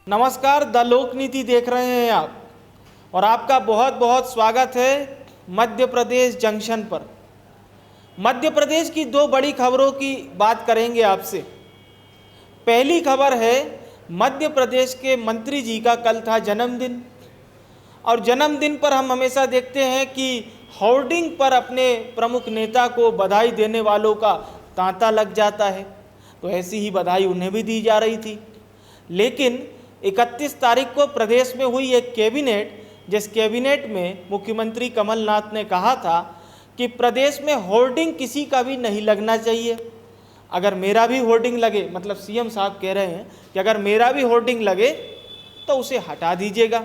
नमस्कार, द लोक नीति देख रहे हैं आप और आपका बहुत बहुत स्वागत है मध्य प्रदेश जंक्शन पर। मध्य प्रदेश की दो बड़ी खबरों की बात करेंगे आपसे। पहली खबर है, मध्य प्रदेश के मंत्री जी का कल था जन्मदिन और जन्मदिन पर हम हमेशा देखते हैं कि होर्डिंग पर अपने प्रमुख नेता को बधाई देने वालों का तांता लग जाता है, तो ऐसी ही बधाई उन्हें भी दी जा रही थी। लेकिन 31 तारीख को प्रदेश में हुई एक कैबिनेट, जिस कैबिनेट में मुख्यमंत्री कमलनाथ ने कहा था कि प्रदेश में होर्डिंग किसी का भी नहीं लगना चाहिए। अगर मेरा भी होर्डिंग लगे, मतलब सीएम साहब कह रहे हैं कि अगर मेरा भी होर्डिंग लगे तो उसे हटा दीजिएगा।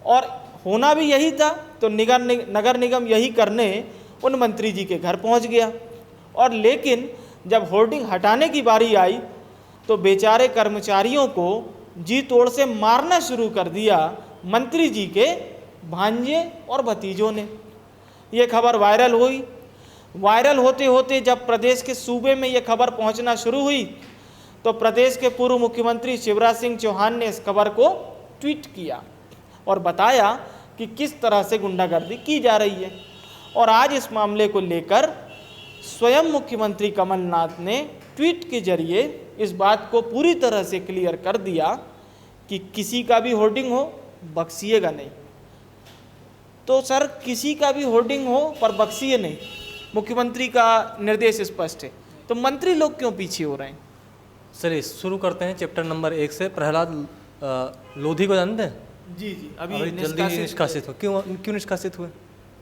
और होना भी यही था, तो नगर निगम यही करने उन मंत्री जी के घर पहुंच गया। और लेकिन जब होर्डिंग हटाने की बारी आई तो बेचारे कर्मचारियों को जी तोड़ से मारना शुरू कर दिया मंत्री जी के भांजे और भतीजों ने। ये खबर वायरल हुई। वायरल होते होते जब प्रदेश के सूबे में ये खबर पहुंचना शुरू हुई तो प्रदेश के पूर्व मुख्यमंत्री शिवराज सिंह चौहान ने इस खबर को ट्वीट किया और बताया कि किस तरह से गुंडागर्दी की जा रही है। और आज इस मामले को लेकर स्वयं मुख्यमंत्री कमलनाथ ने ट्वीट के जरिए इस बात को पूरी तरह से क्लियर कर दिया कि किसी का भी होर्डिंग हो, बख्शिएगा नहीं। तो सर, किसी का भी होर्डिंग हो पर बख्शिए नहीं, मुख्यमंत्री का निर्देश स्पष्ट है, तो मंत्री लोग क्यों पीछे हो रहे हैं? चलिए शुरू करते हैं चैप्टर नंबर 1 से। प्रहलाद लोधी को जानते हैं? जी, अभी जल्दी निष्कासित हो। क्यों निष्कासित हुए?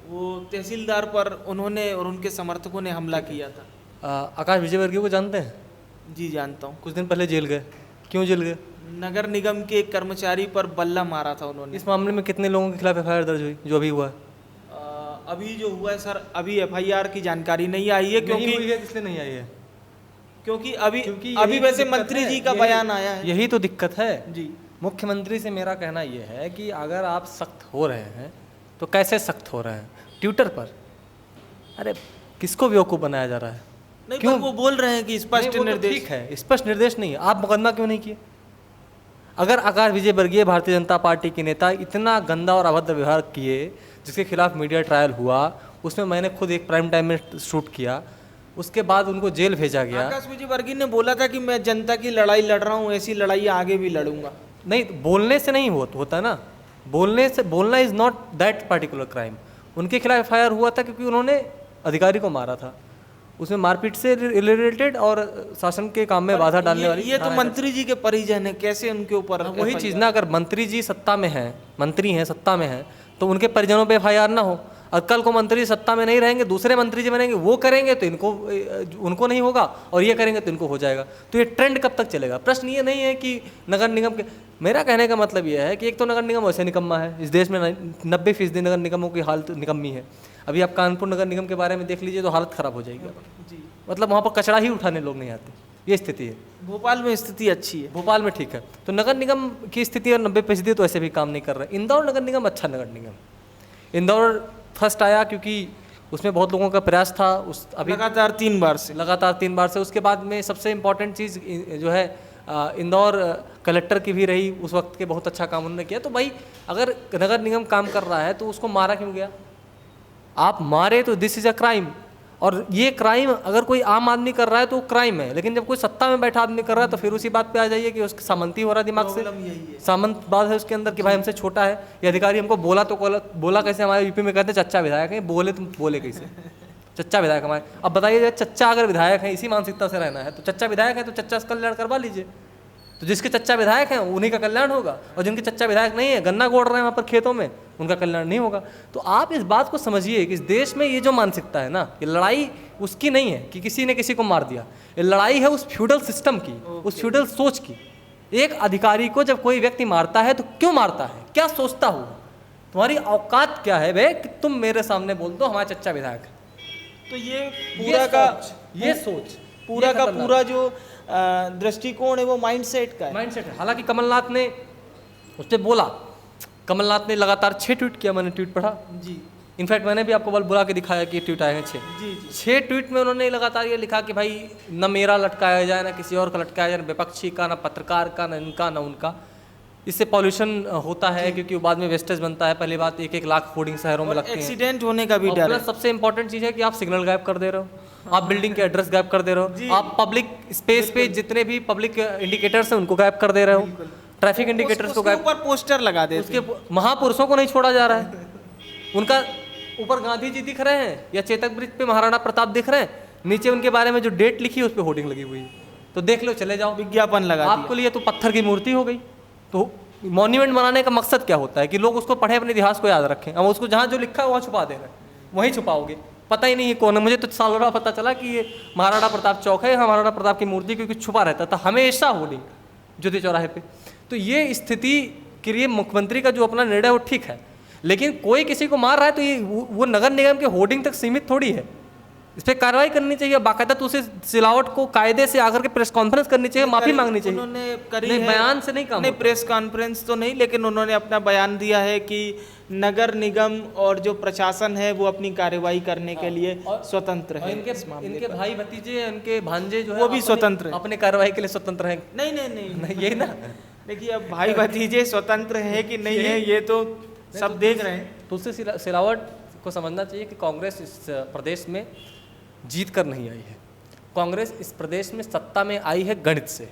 वो तहसीलदार पर उन्होंने और उनके समर्थकों ने हमला किया था। आकाश विजयवर्गीय को जानते हैं? जी जानता हूँ। कुछ दिन पहले जेल गए। क्यों जेल गए? नगर निगम के एक कर्मचारी पर बल्ला मारा था उन्होंने। इस मामले में कितने लोगों के खिलाफ एफआईआर दर्ज हुई जो अभी हुआ है? अभी जो हुआ है सर, अभी एफआईआर की जानकारी नहीं आई है। क्योंकि इसलिए नहीं आई है क्योंकि अभी वैसे मंत्री जी का बयान आया है। यही तो दिक्कत है जी। मुख्यमंत्री से मेरा कहना यह है कि अगर आप सख्त हो रहे हैं तो कैसे सख्त हो रहे हैं? ट्विटर पर अरे किसको बेवकूफ़ बनाया जा रहा है? नहीं, क्यों वो बोल रहे हैं कि स्पष्ट निर्देश। ठीक है, स्पष्ट निर्देश नहीं है, आप मुकदमा क्यों नहीं किए? अगर आकाश विजयवर्गीय भारतीय जनता पार्टी के नेता इतना गंदा और अभद्र व्यवहार किए जिसके खिलाफ मीडिया ट्रायल हुआ, उसमें मैंने खुद एक प्राइम टाइम में शूट किया, उसके बाद उनको जेल भेजा गया। आकाश विजयवर्गीय ने बोला था कि मैं जनता की लड़ाई लड़ रहा हूँ, ऐसी लड़ाई आगे भी लड़ूंगा। नहीं, बोलने से नहीं होता ना। बोलना is not that particular crime. उनके खिलाफ एफआईआर हुआ था क्योंकि उन्होंने अधिकारी को मारा था, उसमें मारपीट से रिलेटेड और शासन के काम में बाधा डालने वाली। ये तो मंत्री जी के परिजन है, कैसे उनके ऊपर? वही चीज़ ना, अगर मंत्री जी सत्ता में हैं, मंत्री हैं, सत्ता में हैं, तो उनके परिजनों पे एफआईआर ना हो। और कल को मंत्री सत्ता में नहीं रहेंगे, दूसरे मंत्री जी बनेंगे, वो करेंगे तो उनको नहीं होगा और ये करेंगे तो इनको हो जाएगा। तो ये ट्रेंड कब तक चलेगा? प्रश्न ये नहीं है कि नगर निगम के, मेरा कहने का मतलब ये है कि एक तो नगर निगम वैसे निकम्मा है। इस देश में 90% नगर निगमों की हालत निकम्मी है। अभी आप कानपुर नगर निगम के बारे में देख लीजिए तो हालत ख़राब हो जाएगी जी। मतलब वहाँ पर कचरा ही उठाने लोग नहीं आते, ये स्थिति है। भोपाल में स्थिति अच्छी है, भोपाल में ठीक है। तो नगर निगम की स्थिति और 90% तो ऐसे भी काम नहीं कर रहे। इंदौर नगर निगम अच्छा नगर निगम। इंदौर फर्स्ट आया क्योंकि उसमें बहुत लोगों का प्रयास था। अभी लगातार 3 बार से। उसके बाद में सबसे इम्पॉर्टेंट चीज़ जो है इंदौर कलेक्टर की भी रही उस वक्त के, बहुत अच्छा काम उन्होंने किया। तो भाई अगर नगर निगम काम कर रहा है तो उसको मारा क्यों गया? आप मारे तो दिस इज़ अ क्राइम। और ये क्राइम अगर कोई आम आदमी कर रहा है तो क्राइम है, लेकिन जब कोई सत्ता में बैठा आदमी कर रहा है तो फिर उसी बात पे आ जाइए कि उसका सामंती हो रहा है दिमाग से। सामंत बात है उसके अंदर कि भाई हमसे छोटा है, ये अधिकारी हमको बोला तो बोला कैसे? हमारे यूपी में कहते हैं चच्चा विधायक है, बोले तुम बोले कैसे? चच्चा विधायक हमारे। अब बताइए, चच्चा अगर विधायक है, इसी मानसिकता से रहना है तो चच्चा विधायक है तो चच्चा से कल्याण करवा लीजिए। तो जिसके चच्चा विधायक हैं उन्हीं का कल्याण होगा, और जिनके चच्चा विधायक नहीं है, गन्ना गोड़ रहे हैं वहाँ पर खेतों में, उनका कल्याण नहीं होगा। तो आप इस बात को समझिए कि इस देश में ये जो मानसिकता है ना, ये लड़ाई उसकी नहीं है कि किसी ने किसी को मार दिया, ये लड़ाई है उस फ्यूडल सिस्टम की, उस फ्यूडल सोच की। एक अधिकारी को जब कोई व्यक्ति मारता है तो क्यों मारता है? क्या सोचता हुआ? तुम्हारी औकात क्या है बे कि तुम मेरे सामने बोल दो हमारा चच्चा विधायक है? तो ये पूरा का पूरा जो दृष्टिकोण है वो माइंडसेट का है। हालांकि कमलनाथ ने उससे बोला, कमलनाथ ने लगातार 6 ट्वीट किया, मैंने ट्वीट पढ़ा जी। इनफैक्ट मैंने भी आपको बुला के दिखाया कि ट्वीट आए हैं 6 जी। 6 ट्वीट में उन्होंने लगातार ये लिखा कि भाई न मेरा लटकाया जाए, ना किसी और का लटकाया जाए, न विपक्षी का, ना पत्रकार का, ना इनका, ना उनका। इससे पॉल्यूशन होता है क्योंकि बाद में वेस्टेज बनता है। पहली बात 1-1 लाख होर्डिंग शहरों में लगते हैं, एक्सीडेंट होने का भी और डर प्लस है। सबसे इंपॉर्टेंट चीज़ है कि आप सिग्नल गायब कर दे रहे हो, आप बिल्डिंग के एड्रेस गायब कर दे रहे हो, आप पब्लिक स्पेस पे जितने भी पब्लिक इंडिकेटर्स हैं उनको गायब कर दे रहे हो, ट्रैफिक इंडिकेटर्स को गायब, ऊपर पोस्टर लगा दे। उसके महापुरुषों को नहीं छोड़ा जा रहा है। उनका ऊपर गांधी जी दिख रहे हैं या चेतक ब्रिज पे महाराणा प्रताप दिख रहे हैं, नीचे उनके बारे में जो डेट लिखी है उस पर होर्डिंग लगी हुई है, तो देख लो चले जाओ, विज्ञापन लगा आपके लिए तो पत्थर की मूर्ति हो गई। तो मॉन्यूमेंट बनाने का मकसद क्या होता है कि लोग उसको पढ़े, अपने इतिहास को याद रखें। अब उसको जहाँ जो लिखा है वहाँ छुपा दे रहे हैं, वहीं छुपाओगे, पता ही नहीं है कौन है। मुझे तो सालों बाद पता चला कि ये महाराणा प्रताप चौक है, यहाँ महाराणा प्रताप की मूर्ति, क्योंकि छुपा रहता था हमेशा होर्डिंग ज्योति चौराहे पे। तो ये स्थिति के लिए मुख्यमंत्री का जो अपना निर्णय वो ठीक है, लेकिन कोई किसी को मार रहा है तो ये वो नगर निगम के होर्डिंग तक सीमित थोड़ी है, इस पर कार्रवाई करनी चाहिए बाकायदा। तो उसे सिलावट को कायदे से आकर के प्रेस कॉन्फ्रेंस करनी चाहिए, माफी मांगनी चाहिए। उन्होंने करी नहीं, है, बयान से नहीं काम नहीं होता। प्रेस कॉन्फ्रेंस तो नहीं, लेकिन उन्होंने अपना बयान दिया है कि नगर निगम और जो प्रशासन है वो अपनी कार्रवाई करने के लिए स्वतंत्र और है। इस मामले इनके पर। भाई भतीजे, इनके भांजे जो है वो भी अपने- स्वतंत्र हैं। अपने कार्रवाई के लिए स्वतंत्र हैं। नहीं नहीं नहीं, नहीं, यही ना, देखिए अब भाई भतीजे स्वतंत्र है कि नहीं है ये तो सब देख रहे हैं। तुलसी सिलावट को समझना चाहिए कि कांग्रेस इस प्रदेश में जीत कर नहीं आई है। कांग्रेस इस प्रदेश में सत्ता में आई है गणित से।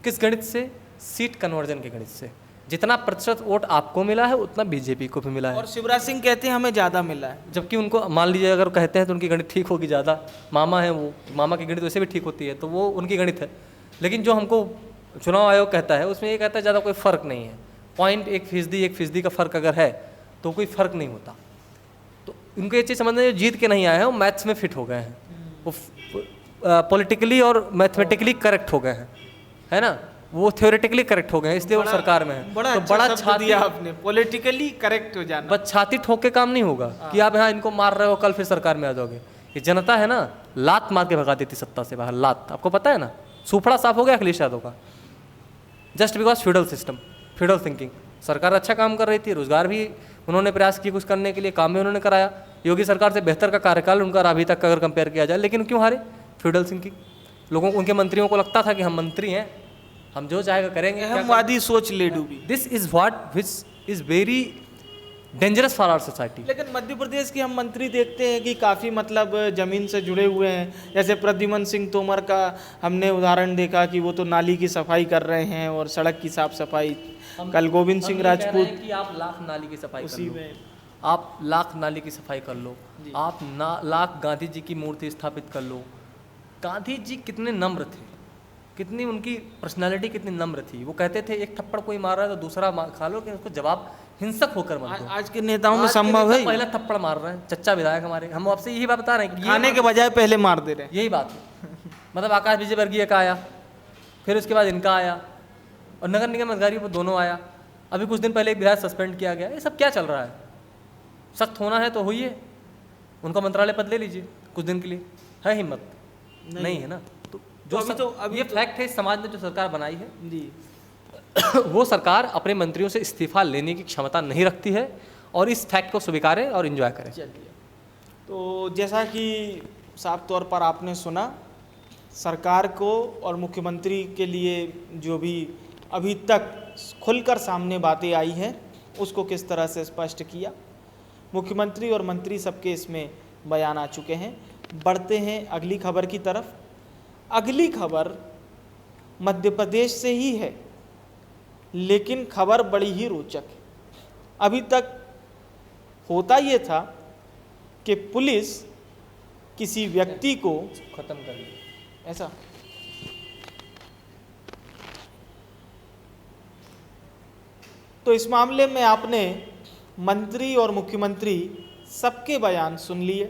किस गणित से? सीट कन्वर्जन के गणित से। जितना प्रतिशत वोट आपको मिला है उतना बीजेपी को भी मिला है, और शिवराज सिंह कहते हैं हमें ज़्यादा मिला है, जबकि उनको मान लीजिए अगर कहते हैं तो उनकी गणित ठीक होगी ज़्यादा। मामा है वो, मामा की गणित वैसे भी ठीक होती है, तो वो उनकी गणित है। लेकिन जो हमको चुनाव आयोग कहता है उसमें ये कहता है ज़्यादा कोई फ़र्क नहीं है, 0.1% का फ़र्क अगर है तो कोई फ़र्क नहीं होता। तो उनको ये चीज़ समझना है, जो जीत के नहीं आए हैं वो मैथ्स में फिट हो गए हैं, वो पॉलिटिकली और मैथमेटिकली करेक्ट हो गए हैं, है ना, वो थ्योरेटिकली करेक्ट हो गए हैं, इसलिए वो सरकार में है। बड़ा तो अच्छा बड़ा शब्द छाती दिया आपने, पॉलिटिकली करेक्ट हो जाना। बस छाती ठोक के काम नहीं होगा कि आप यहाँ इनको मार रहे हो कल फिर सरकार में आ जाओगे। ये जनता है ना, लात मार के भगा देती सत्ता से बाहर, लात, आपको पता है ना, सूफड़ा साफ हो गया अखिलेश यादव का, just because feudal system, feudal thinking. सरकार अच्छा काम कर रही थी, रोजगार भी उन्होंने प्रयास किए कुछ करने के लिए, काम भी उन्होंने कराया। योगी सरकार से बेहतर का कार्यकाल उनका अभी तक अगर कंपेयर किया जाए, लेकिन क्यों हारे? Feudal thinking. लोगों को, उनके मंत्रियों को लगता था कि हम मंत्री हैं, हम जो चाहेगा करेंगे। अहमवादी सोच ले डूबी। This is what which is very dangerous for our society. लेकिन मध्य प्रदेश के हम मंत्री देखते हैं कि काफ़ी मतलब ज़मीन से जुड़े हुए हैं। जैसे प्रद्युमन सिंह तोमर का हमने उदाहरण देखा कि वो तो नाली की सफाई कर रहे हैं और सड़क की साफ सफाई। कल गोविंद सिंह राजपूत कि आप लाख नाली की सफाई उसी कर लो, में आप लाख नाली की सफाई कर लो, आप लाख गांधी जी की मूर्ति स्थापित कर लो। गांधी जी कितने नम्र थे, कितनी उनकी पर्सनालिटी कितनी नम्र थी। वो कहते थे एक थप्पड़ कोई मार रहा है तो दूसरा खा लो, कि उसको जवाब हिंसक होकर मत दो। आज के नेताओं में आज के संभव नेता है, पहला थप्पड़ मार रहे हैं, चच्चा विधायक हमारे, हम आपसे यही बात बता रहे हैं कि खाने के बजाय पहले मार दे रहे हैं। यही बात है। मतलब आकाश विजयवर्गीय का आया, फिर उसके बाद इनका आया, और नगर निगम अधिकारी पर दोनों आया। अभी कुछ दिन पहले एक विधायक सस्पेंड किया गया। ये सब क्या चल रहा है? सख्त होना है तो होइए, उनका मंत्रालय पद ले लीजिए कुछ दिन के लिए, है हिम्मत? नहीं है ना। तो जो ये फैक्ट है, इस समाज ने जो सरकार बनाई है जी वो सरकार अपने मंत्रियों से इस्तीफा लेने की क्षमता नहीं रखती है, और इस फैक्ट को स्वीकारें और एंजॉय करें। चलिए, तो जैसा कि साफ तौर पर आपने सुना, सरकार को और मुख्यमंत्री के लिए जो भी अभी तक खुलकर सामने बातें आई हैं उसको किस तरह से स्पष्ट किया। मुख्यमंत्री और मंत्री सबके इसमें बयान आ चुके हैं। बढ़ते हैं अगली खबर की तरफ। अगली खबर मध्य प्रदेश से ही है, लेकिन खबर बड़ी ही रोचक है। अभी तक होता ये था कि पुलिस किसी व्यक्ति को खत्म कर लिया ऐसा तो इस मामले में आपने मंत्री और मुख्यमंत्री सबके बयान सुन लिए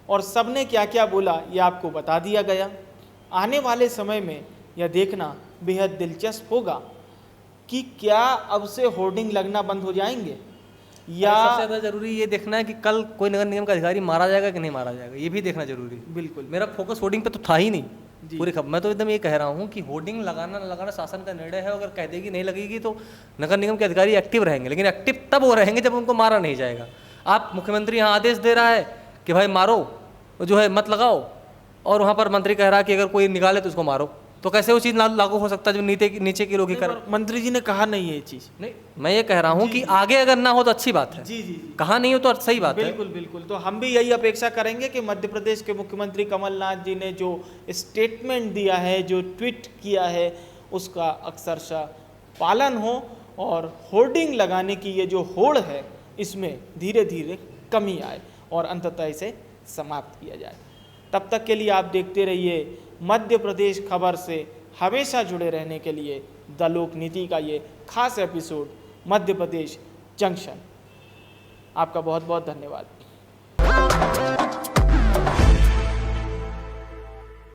और सबने क्या क्या बोला ये आपको बता दिया गया। आने वाले समय में यह देखना बेहद दिलचस्प होगा कि क्या अब से होर्डिंग लगना बंद हो जाएंगे, या सबसे ज़्यादा जरूरी ये देखना है कि कल कोई नगर निगम का अधिकारी मारा जाएगा कि नहीं मारा जाएगा, ये भी देखना जरूरी है। बिल्कुल मेरा फोकस होर्डिंग पे तो था ही नहीं पूरी खबर। मैं तो एकदम ये कह रहा हूँ कि होर्डिंग लगाना न लगाना शासन का निर्णय है। अगर कह देगी नहीं लगेगी तो नगर निगम के अधिकारी एक्टिव रहेंगे, लेकिन एक्टिव तब वो रहेंगे जब उनको मारा नहीं जाएगा। आप मुख्यमंत्री यहाँ आदेश दे रहा है कि भाई मारो, जो है मत लगाओ, और वहाँ पर मंत्री कह रहा है कि अगर कोई निकाले तो उसको मारो। तो कैसे वो चीज़ लागू हो सकता है जो नीचे के लोग ही कर। मंत्री जी ने कहा नहीं है ये चीज़। नहीं, मैं ये कह रहा हूँ कि आगे अगर ना हो तो अच्छी बात है। जी जी, कहा नहीं हो तो सही बात है। बिल्कुल बिल्कुल। तो हम भी यही अपेक्षा करेंगे कि मध्य प्रदेश के मुख्यमंत्री कमलनाथ जी ने जो स्टेटमेंट दिया है, जो ट्वीट किया है, उसका अक्षरशः पालन हो और होर्डिंग लगाने की ये जो होड़ है इसमें धीरे धीरे कमी आए और अंततः इसे समाप्त किया जाए। तब तक के लिए आप देखते रहिए मध्य प्रदेश खबर से हमेशा जुड़े रहने के लिए द लोक नीति का ये खास एपिसोड मध्य प्रदेश जंक्शन। आपका बहुत बहुत धन्यवाद।